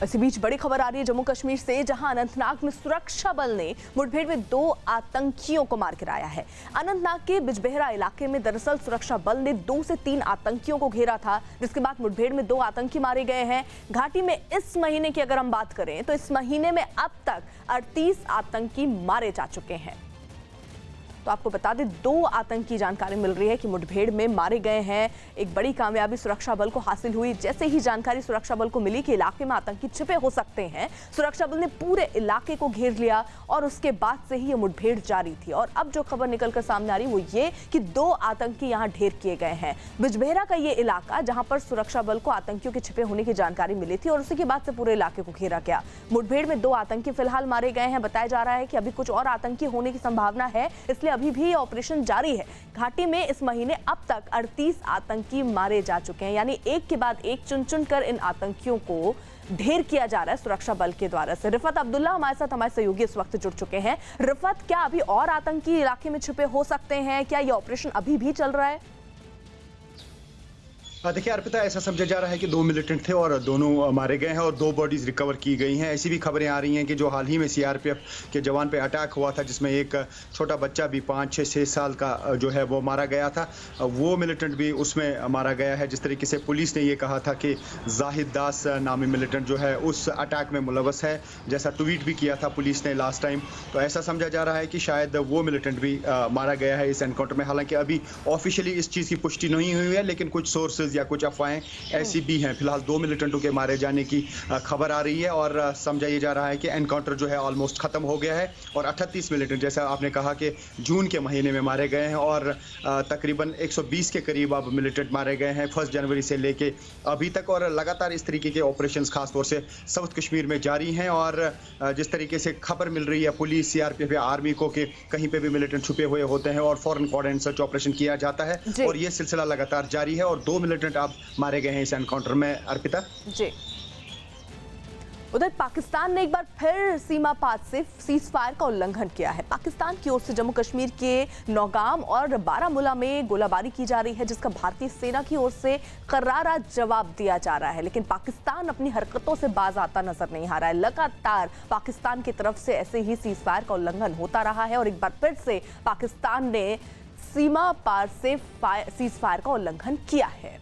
इसी बीच बड़ी खबर आ रही है जम्मू कश्मीर से, जहां अनंतनाग में सुरक्षा बल ने मुठभेड़ में 2 आतंकियों को मार गिराया है। अनंतनाग के बिजबेहरा इलाके में दरअसल सुरक्षा बल ने 2 से 3 आतंकियों को घेरा था, जिसके बाद मुठभेड़ में 2 आतंकी मारे गए हैं। घाटी में इस महीने की अगर हम बात करें तो इस महीने में अब तक 38 आतंकी मारे जा चुके हैं। तो आपको बता दें, 2 आतंकी जानकारी मिल रही है कि मुठभेड़ में मारे गए हैं। एक बड़ी कामयाबी सुरक्षा बल को हासिल हुई। जैसे ही जानकारी सुरक्षा बल को मिली कि इलाके में आतंकी छिपे हो सकते हैं, सुरक्षा बल ने पूरे इलाके को घेर लिया और उसके बाद से ही ये मुठभेड़ जारी थी। और अब जो खबर निकलकर सामने आ रही वो ये कि 2 आतंकी यहां ढेर किए गए हैं। बिजबेहरा का ये इलाका, जहां पर सुरक्षा बल को आतंकियों के छिपे होने की जानकारी मिली थी और उसी के बाद से पूरे इलाके को घेरा गया। मुठभेड़ में 2 आतंकी फिलहाल मारे गए हैं। बताया जा रहा है कि अभी कुछ और आतंकी होने की संभावना है, इसलिए अभी भी ऑपरेशन जारी है। घाटी में इस महीने अब तक 38 आतंकी मारे जा चुके हैं, यानी एक के बाद एक चुन कर इन आतंकियों को ढेर किया जा रहा है सुरक्षा बल के द्वारा से। रिफत अब्दुल्ला हमारे साथ, हमारे सहयोगी इस वक्त जुड़ चुके हैं। रिफत, क्या अभी और आतंकी इलाके में छुपे हो सकते हैं? क्या ये ऑपरेशन अभी भी चल रहा है? देखिए अर्पिता, ऐसा समझा जा रहा है कि 2 मिलिटेंट थे और दोनों मारे गए हैं और 2 बॉडीज रिकवर की गई हैं। ऐसी भी खबरें आ रही हैं कि जो हाल ही में सीआरपीएफ के जवान पे अटैक हुआ था, जिसमें एक छोटा बच्चा भी 5-6 साल का जो है वो मारा गया था, वो मिलिटेंट भी उसमें मारा गया है। जिस तरीके से पुलिस ने ये कहा था कि जाहिद दास नामी मिलिटेंट जो है उस अटैक में मुलव्वस है, जैसा ट्वीट भी किया था पुलिस ने लास्ट टाइम। तो ऐसा समझा जा रहा है कि शायद वो मिलिटेंट भी मारा गया है इस एनकाउंटर में। हालांकि अभी ऑफिशियली इस चीज़ की पुष्टि नहीं हुई है, लेकिन कुछ सोर्सेज या कुछ अफवाहें ऐसी भी हैं। फिलहाल 2 मिलिटेंटों के मारे जाने की खबर आ रही है और समझा ये जा रहा है कि एनकाउंटर जो है ऑलमोस्ट खत्म हो गया है और 38 मिलिटेंट, जैसा आपने कहा कि जून के महीने में मारे गए हैं और तकरीबन 120 के करीब अब मिलिटेंट मारे गए हैं 1 जनवरी से लेके अभी तक। और लगातार इस तरीके के ऑपरेशंस खासतौर से साउथ कश्मीर में जारी हैं और जिस तरीके से खबर मिल रही है पुलिस, सीआरपीएफ या आर्मी को कि कहीं पे भी मिलिटेंट छुपे हुए होते हैं और फौरन कॉर्डिनेट सर्च ऑपरेशन किया जाता है और ये सिलसिला लगातार जारी है और 2 मिलिटेंट अब मारे गए हैं इस एनकाउंटर में। अर्पिता जी, उधर पाकिस्तान ने एक बार फिर सीमा पार से सीज फायर का उल्लंघन किया है। पाकिस्तान की ओर से जम्मू कश्मीर के नौगाम और बारामूला में गोलाबारी की जा रही है, जिसका भारतीय सेना की ओर से करारा जवाब दिया जा रहा है। लेकिन पाकिस्तान अपनी हरकतों से बाज आता नजर नहीं आ रहा है। लगातार पाकिस्तान की तरफ से ऐसे ही सीज फायर का उल्लंघन होता रहा है और एक बार फिर से पाकिस्तान ने सीमा पार से सीज फायर का उल्लंघन किया है।